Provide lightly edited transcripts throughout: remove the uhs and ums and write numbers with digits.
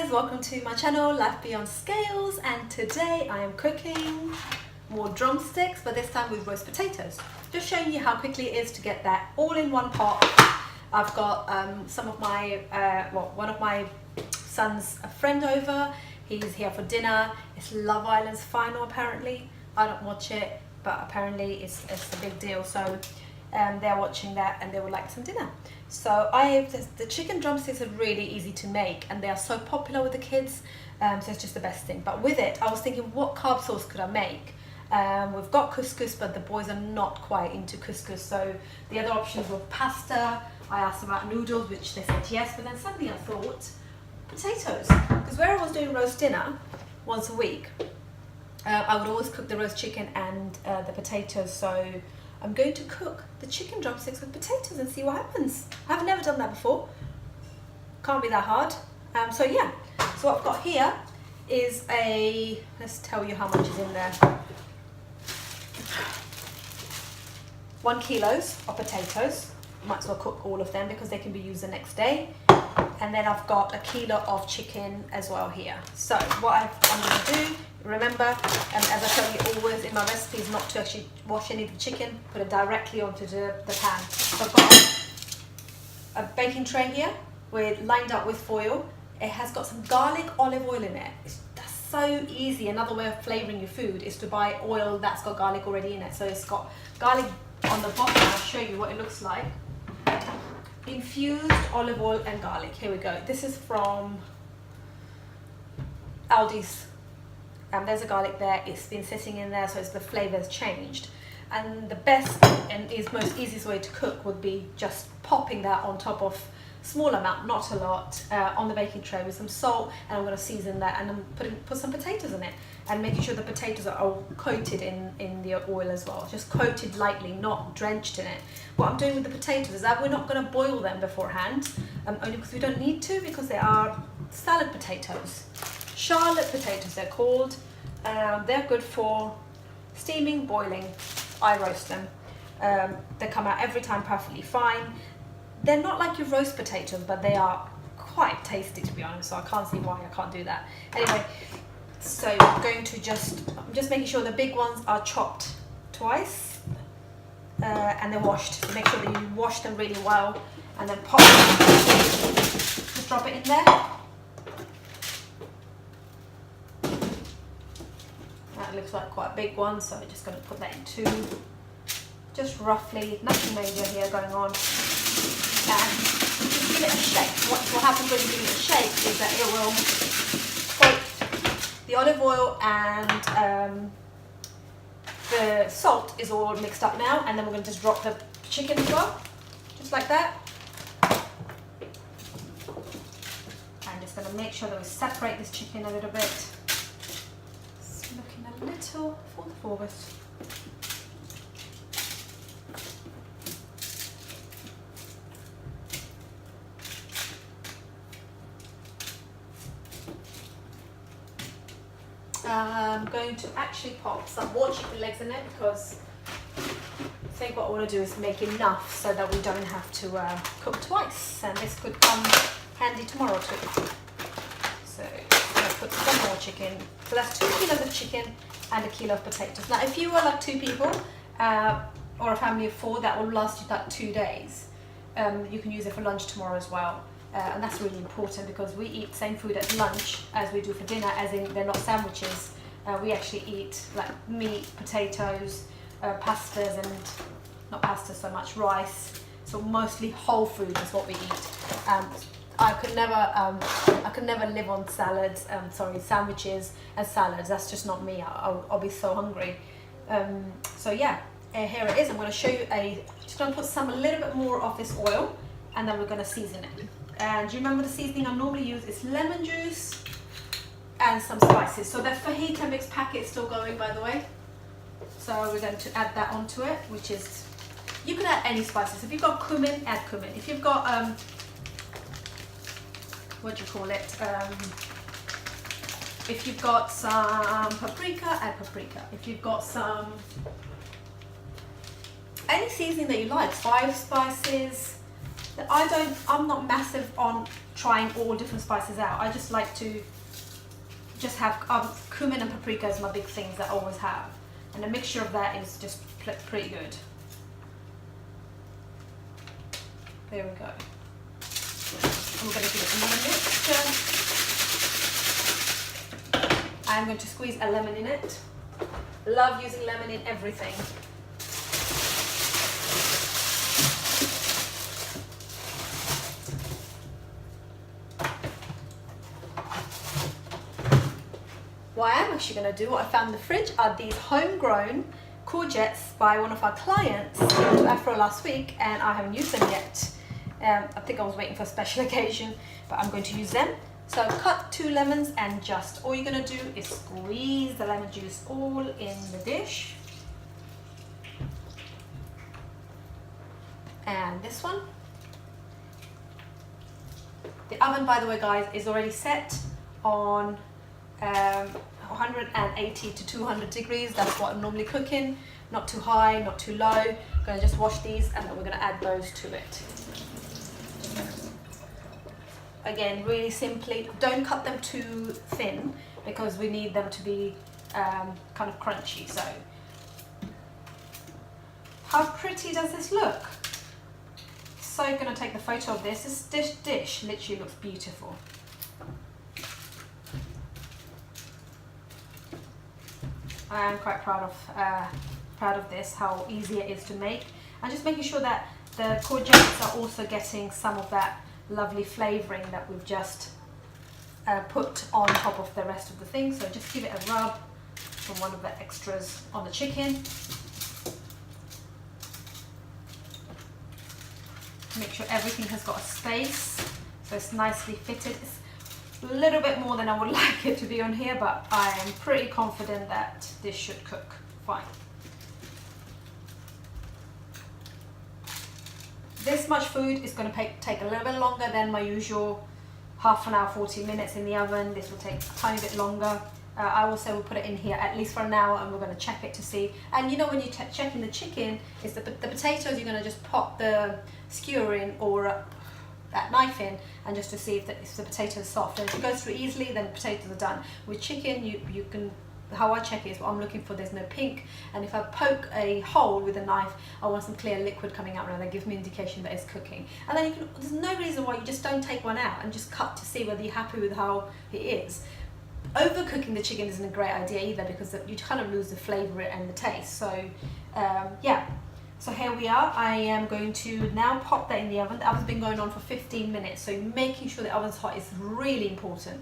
guys, welcome to my channel Life Beyond Scales, and today I am cooking more drumsticks, but this time with roast potatoes. Just showing you how quickly it is to get that all in one pot. I've got some of my, one of my son's a friend over. He's here for dinner. It's Love Island's final apparently. I don't watch it, but apparently it's a big deal. So they're watching that and they would like some dinner. So the chicken drumsticks are really easy to make and they are so popular with the kids, so it's just the best thing. But with it, I was thinking, what carb sauce could I make? We've got couscous, but the boys are not quite into couscous, so the other options were pasta. I asked about noodles, which they said yes, but then suddenly I thought potatoes, because where I was doing roast dinner once a week, I would always cook the roast chicken and the potatoes. So I'm going to cook the chicken drumsticks with potatoes and see what happens. I've never done that before. Can't be that hard. So yeah, so what I've got here is let's tell you how much is in there. 1 kilo of potatoes. Might as well cook all of them because they can be used the next day. And then I've got 1 kilo of chicken as well here. So what I'm going to do, remember, as I tell you always in my recipes, not to actually wash any of the chicken, put it directly onto the pan. So I've got a baking tray here lined up with foil. It has got some garlic olive oil in it. That's so easy. Another way of flavouring your food is to buy oil that's got garlic already in it. So it's got garlic on the bottom. I'll show you what it looks like. Infused olive oil and garlic. Here we go. This is from Aldi's. There's a garlic there. It's been sitting in there, so the flavour's changed. And the best and most easiest way to cook would be just popping that on top of small amount, not a lot, on the baking tray with some salt, and I'm going to season that, and I'm put some potatoes in it, and making sure the potatoes are all coated in the oil as well, just coated lightly, not drenched in it. What I'm doing with the potatoes is that we're not going to boil them beforehand, only because we don't need to, because they are salad potatoes, Charlotte potatoes they're called. They're good for steaming, boiling. I roast them. They come out every time perfectly fine. They're not like your roast potatoes, but they are quite tasty, to be honest, so I can't see why I can't do that. Anyway, so I'm going to I'm just making sure the big ones are chopped twice and they're washed. So make sure that you wash them really well and then pop them. Just drop it in there. That looks like quite a big one, so I'm just going to put that in 2. Just roughly, nothing major here going on. And just give it a shake. What happens when you give it a shake is that it will coat the olive oil and the salt is all mixed up now, and then we're going to just drop the chicken as well, just like that. I'm just going to make sure that we separate this chicken a little bit. It's looking a little forward. I'm going to actually pop some more chicken legs in it, because I think what I want to do is make enough so that we don't have to cook twice, and this could come handy tomorrow too. So I'm going to put some more chicken. So that's 2 kilos of chicken and 1 kilo of potatoes. Now if you were like 2 people or a family of 4, that will last you like 2 days. You can use it for lunch tomorrow as well. And that's really important, because we eat same food at lunch as we do for dinner, as in they're not sandwiches. We actually eat like meat, potatoes, pastas, and not pasta so much, rice. So mostly whole food is what we eat. I could never live on salads. Sandwiches and salads. That's just not me. I'll be so hungry. So yeah, here it is. I'm going to show you just going to put a little bit more of this oil, and then we're going to season it. And do you remember the seasoning I normally use is lemon juice and some spices. So the fajita mix packet is still going, by the way. So we're going to add that onto it, which is, you can add any spices. If you've got cumin, add cumin. If you've got, what do you call it? If you've got some paprika, add paprika. If you've got some, any seasoning that you like, 5 spices, I'm not massive on trying all different spices out. I just like to just have cumin and paprika is my big things that I always have, and a mixture of that is just pretty good. There we go. I'm going to give it another mixture. I'm going to squeeze a lemon in it. Love using lemon in everything. What I'm actually going to do, what I found in the fridge, are these homegrown courgettes by one of our clients to Afro last week, and I haven't used them yet. I think I was waiting for a special occasion, but I'm going to use them. So cut 2 lemons, and just all you're going to do is squeeze the lemon juice all in the dish. And this one. The oven, by the way, guys, is already set on 180 to 200 degrees. That's what I'm normally cooking. Not too high, not too low. I'm going to just wash these, and then we're going to add those to it. Again, really simply, don't cut them too thin because we need them to be kind of crunchy. So, how pretty does this look? So going to take the photo of this. This dish literally looks beautiful. I am quite proud of this, how easy it is to make, and just making sure that the courgettes are also getting some of that lovely flavouring that we've just put on top of the rest of the thing. So just give it a rub from one of the extras on the chicken. Make sure everything has got a space, so it's nicely fitted. It's a little bit more than I would like it to be on here, but I am pretty confident that this should cook fine. This much food is going to take a little bit longer than my usual half an hour, 40 minutes in the oven. This will take a tiny bit longer. I will say we'll put it in here at least for an hour, and we're going to check it to see. And you know, when you're checking the chicken, is the potatoes, you're going to just pop the skewer in or that knife in, and just to see if the potato is soft. And if it goes through easily, then the potatoes are done. With chicken, you can, how I check it is what I'm looking for, there's no pink, and if I poke a hole with a knife, I want some clear liquid coming out, and that gives me an indication that it's cooking. And then there's no reason why you just don't take one out and just cut to see whether you're happy with how it is. Overcooking the chicken isn't a great idea either, because you kind of lose the flavour and the taste. So yeah, so here we are. I am going to now pop that in the oven. The oven's been going on for 15 minutes, so making sure the oven's hot is really important.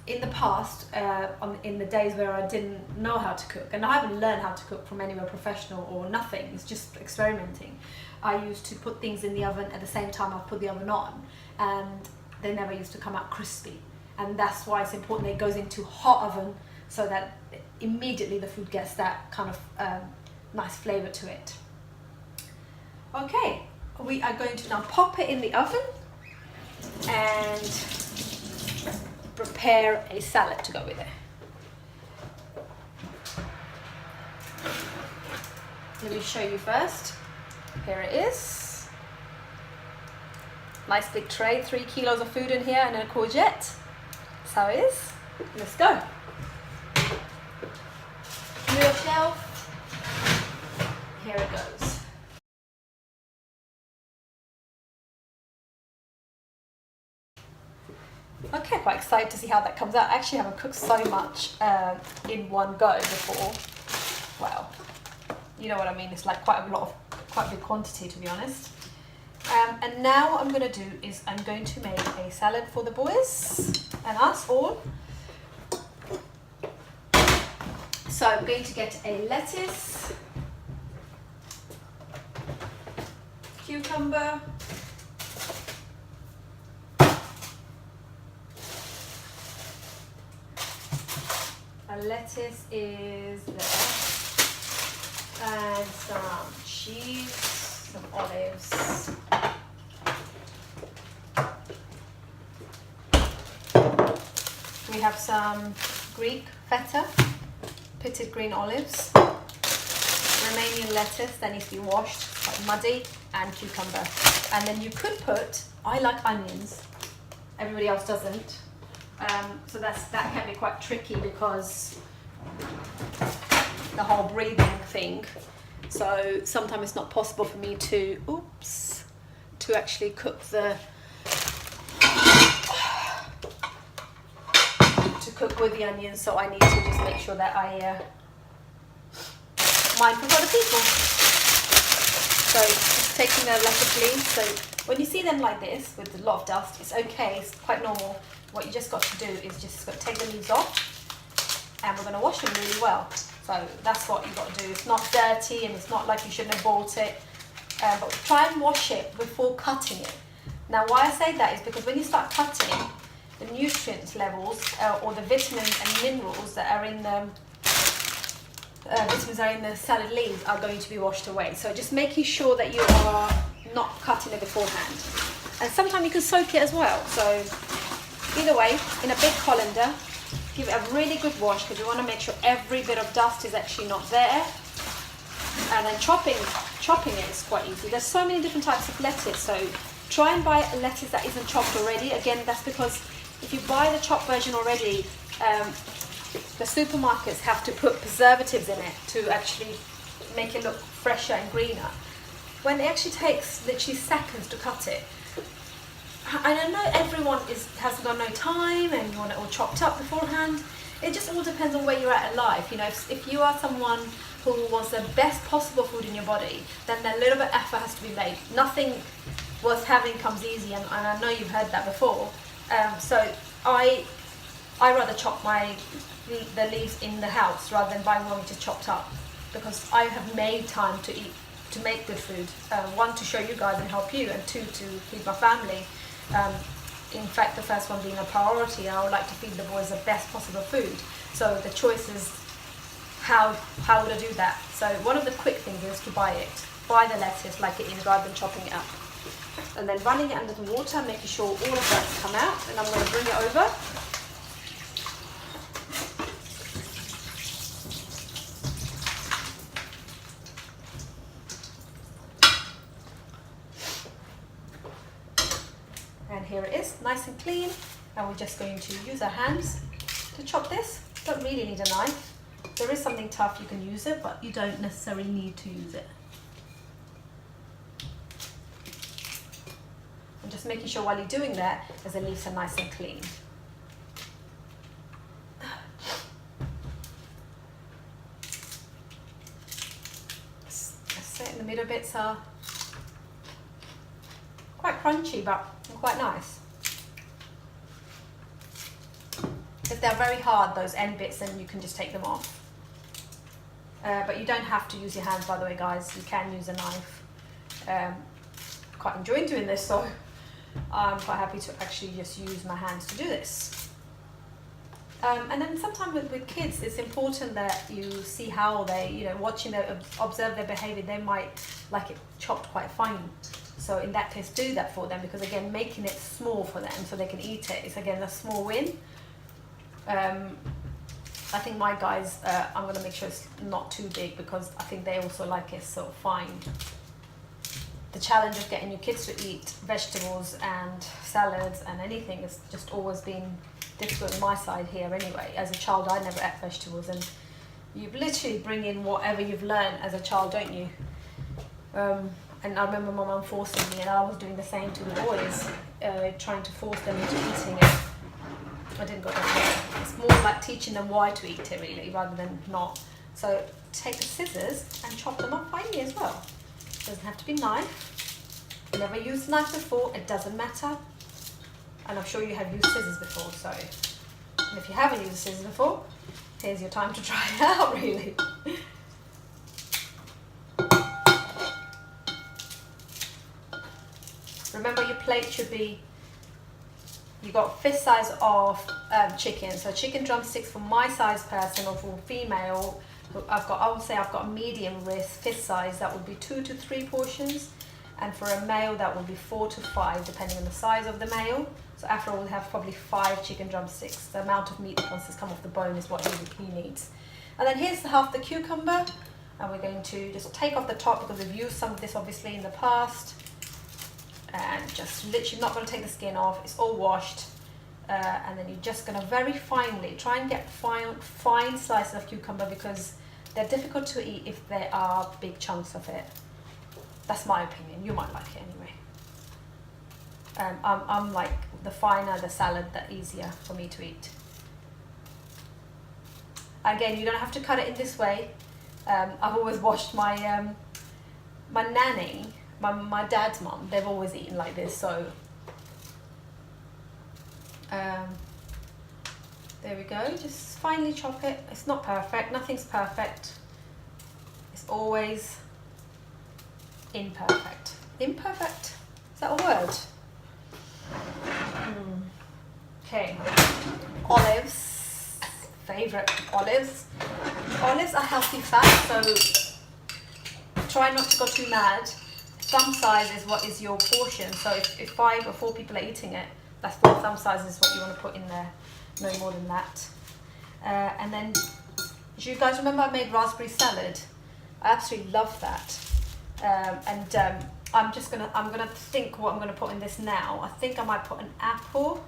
In the past, in the days where I didn't know how to cook, and I haven't learned how to cook from anywhere professional or nothing, it's just experimenting, I used to put things in the oven at the same time I put the oven on, and they never used to come out crispy. And that's why it's important that it goes into hot oven, so that immediately the food gets that kind of nice flavour to it. Okay, we are going to now pop it in the oven and prepare a salad to go with it. Let me show you first. Here it is. Nice big tray, 3 kilos of food in here, and a courgette. That's how it is. Let's go. New shelf. Here it goes. Okay, quite excited to see how that comes out. I actually haven't cooked so much in one go before. Well, you know what I mean. It's like quite a big quantity, to be honest. And now what I'm going to do is I'm going to make a salad for the boys and us all. So I'm going to get a lettuce, cucumber, our lettuce is there, and some cheese, some olives, we have some Greek feta, pitted green olives, Romanian lettuce that needs to be washed, quite muddy, and cucumber. And then you could put, I like onions, everybody else doesn't. So that can be quite tricky because the whole breathing thing. So sometimes it's not possible for me to, to actually cook with the onions. So I need to just make sure that I mindful of other people. So just taking the lettuce leaves. So when you see them like this with a lot of dust, it's okay, it's quite normal. What you just got to do is just got to take the leaves off, and we're going to wash them really well. So that's what you got to do. It's not dirty and it's not like you shouldn't have bought it, but try and wash it before cutting it. Now why I say that is because when you start cutting, the nutrient levels or the vitamins and minerals that are in the salad leaves are going to be washed away. So just making sure that you are not cutting it beforehand. And sometimes you can soak it as well. So either way, in a big colander, give it a really good wash because you want to make sure every bit of dust is actually not there. And then chopping it is quite easy. There's so many different types of lettuce, so try and buy a lettuce that isn't chopped already. Again, that's because if you buy the chopped version already, the supermarkets have to put preservatives in it to actually make it look fresher and greener, when it actually takes literally seconds to cut it. I don't know, everyone hasn't got no time and you want it all chopped up beforehand. It just all depends on where you're at in life. You know, if you are someone who wants the best possible food in your body, then a little bit of effort has to be made. Nothing worth having comes easy, and I know you've heard that before. So I rather chop the leaves in the house rather than buying one which is chopped up, because I have made time to make good food. One, to show you guys and help you, and two, to feed my family. In fact, the first one being a priority, I would like to feed the boys the best possible food. So the choice is how would I do that? So one of the quick things is to buy the lettuce like it is rather than chopping it up. And then running it under the water, making sure all of that's come out, and I'm going to bring it over. And here it is, nice and clean, and we're just going to use our hands to chop this. Don't really need a knife. There is something tough, you can use it, but you don't necessarily need to use it. And just making sure while you're doing that, the leaves are nice and clean. That's it, in the middle bits are quite crunchy, but quite nice. If they're very hard, those end bits, then you can just take them off. But you don't have to use your hands, by the way, guys. You can use a knife. Quite enjoying doing this, so I'm quite happy to actually just use my hands to do this. And then sometimes with kids, it's important that you see how they, watching them, observe their behavior. They might like it chopped quite fine. So in that case, do that for them, because again, making it small for them so they can eat it is again a small win. I think my guys, I'm going to make sure it's not too big, because I think they also like it so fine. The challenge of getting your kids to eat vegetables and salads and anything has just always been difficult on my side here anyway. As a child, I never ate vegetables, and you literally bring in whatever you've learned as a child, don't you? And I remember my mum forcing me, and I was doing the same to the boys, trying to force them into eating it. I didn't go that far. It's more like teaching them why to eat it, really, rather than not. So take the scissors and chop them up finely as well. It doesn't have to be knife. Never used a knife before, it doesn't matter. And I'm sure you have used scissors before, so. And if you haven't used scissors before, here's your time to try it out, really. Remember, your plate should be, you got fist size of chicken. So chicken drumsticks for my size person, or for female, I would say I've got a medium wrist fist size. That would be 2 to 3 portions, and for a male that would be 4 to 5, depending on the size of the male. So Afro will have probably 5 chicken drumsticks. The amount of meat that wants to come off the bone is what he needs. And then here's half the cucumber. And we're going to just take off the top because we've used some of this obviously in the past. And just literally not going to take the skin off. It's all washed. And then you're just going to very finely try and get fine slices of cucumber because they're difficult to eat if there are big chunks of it. That's my opinion. You might like it anyway. I'm like, the finer the salad, the easier for me to eat. Again, you don't have to cut it in this way. I've always watched my my nanny, my dad's mum. They've always eaten like this. So there we go. Just finely chop it. It's not perfect. Nothing's perfect. It's always imperfect. Imperfect. Is that a word? Okay. Olives. Favorite olives. Olives are healthy fat, so try not to go too mad. Thumb size is what is your portion. So if 5 or 4 people are eating it, that's 4 thumb sizes what you want to put in there. No more than that. And then, do you guys remember I made raspberry salad? I absolutely love that. I'm gonna think what I'm gonna put in this now. I think I might put an apple.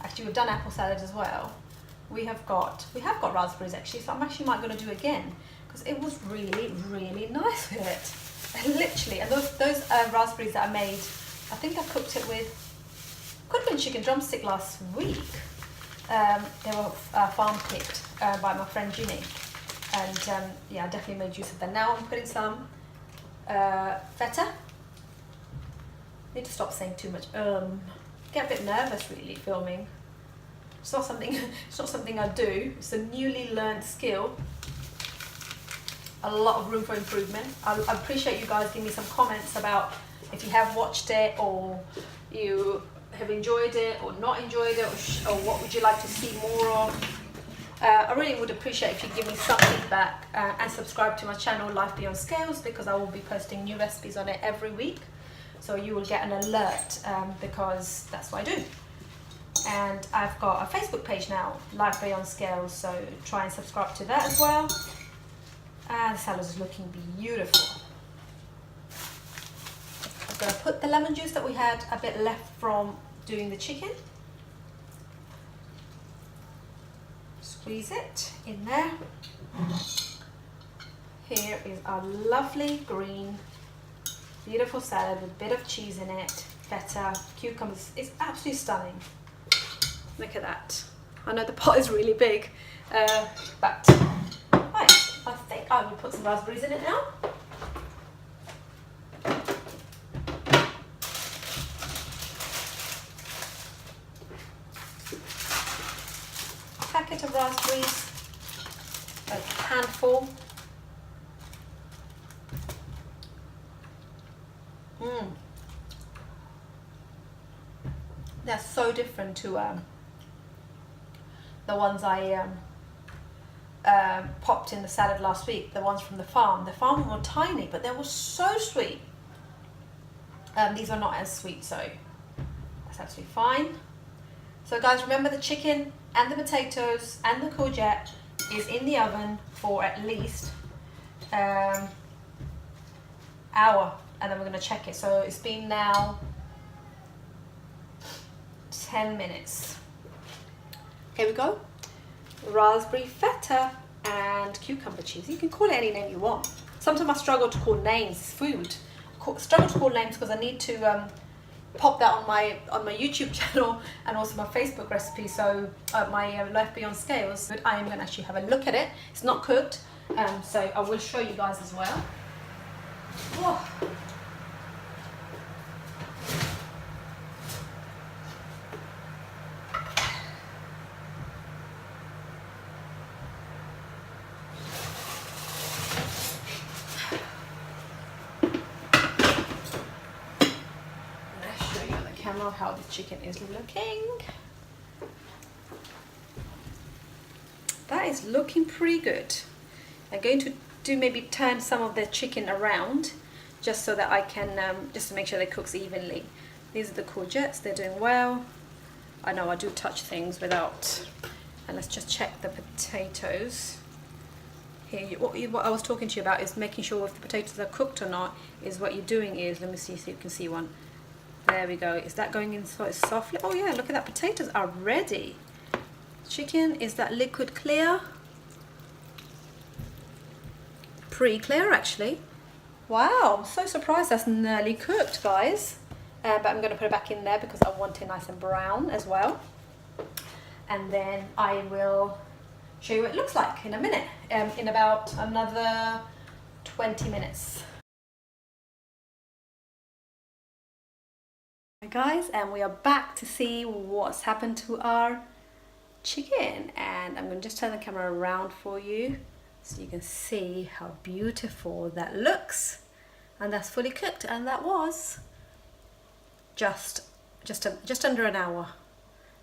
Actually, we've done apple salad as well. We have got raspberries actually, so I'm actually might gonna do again because it was really, really nice with it. And literally, and those raspberries that I made, I think I cooked it with, could have been chicken drumstick last week. They were farm picked by my friend Ginny, and yeah, I definitely made use of them. Now I'm putting some feta. Need to stop saying too much. Get a bit nervous really filming. It's not something I do. It's a newly learned skill. A lot of room for improvement. I appreciate you guys giving me some comments about if you have watched it or you have enjoyed it or not enjoyed it, or what would you like to see more of. I really would appreciate if you give me some feedback and subscribe to my channel Life Beyond Scales, because I will be posting new recipes on it every week. So you will get an alert because that's what I do. And I've got a Facebook page now, Life Beyond Scales, so try and subscribe to that as well. And the salad is looking beautiful. I'm going to put the lemon juice that we had a bit left from doing the chicken. Squeeze it in there. Here is our lovely green, beautiful salad with a bit of cheese in it, feta, cucumbers. It's absolutely stunning. Look at that. I know the pot is really big, but right, I think I will put some raspberries in it now. Packet of raspberries, a handful. They're so different to the ones I popped in the salad last week, the ones from the farm. The farm were tiny, but they were so sweet. These are not as sweet, so that's absolutely fine. So guys, remember the chicken and the potatoes and the courgette is in the oven for at least hour, and then we're going to check it. So it's been now 10 minutes. Here we go. Raspberry, feta and cucumber cheese. You can call it any name you want. Sometimes I struggle to call names food. Struggle to call names because I need to pop that on my YouTube channel and also my Facebook recipe. So my Life Beyond Scales. But I am going to actually have a look at it. It's not cooked, so I will show you guys as well. Oh. How the chicken is looking. That is looking pretty good. I'm going to maybe turn some of the chicken around just so that I can just to make sure they cooks evenly. These are the courgettes, they're doing well. I know I do touch things without. And let's just check the potatoes. here, what I was talking to you about is making sure if the potatoes are cooked or not, is what you're doing is, let me see if you can see one. There we go. Is that going in softly? Oh yeah, look at that. Potatoes are ready. Chicken, is that liquid clear? Pretty clear actually. Wow, I'm so surprised that's nearly cooked, guys. But I'm going to put it back in there because I want it nice and brown as well. And then I will show you what it looks like in a minute, in about another 20 minutes. Hi guys, and we are back to see what's happened to our chicken, and I'm going to just turn the camera around for you so you can see how beautiful that looks. And that's fully cooked, and that was just under an hour.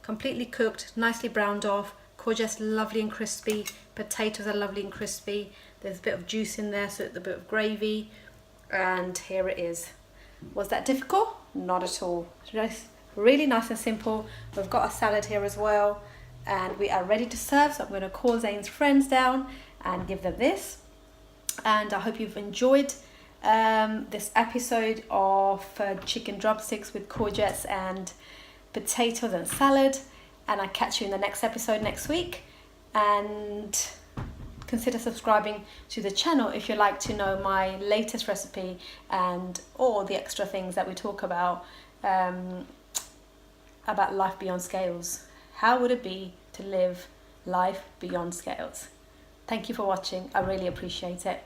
Completely cooked, nicely browned off. Courgettes lovely and crispy. Potatoes are lovely and crispy. There's a bit of juice in there, so it's a bit of gravy. And here it is. Was that difficult? Not at all. Really nice and simple. We've got a salad here as well, and we are ready to serve. So I'm going to call Zane's friends down and give them this. And I hope you've enjoyed this episode of chicken drumsticks with courgettes and potatoes and salad. And I'll catch you in the next episode next week. And consider subscribing to the channel if you'd like to know my latest recipe and all the extra things that we talk about life beyond scales. How would it be to live life beyond scales? Thank you for watching. I really appreciate it.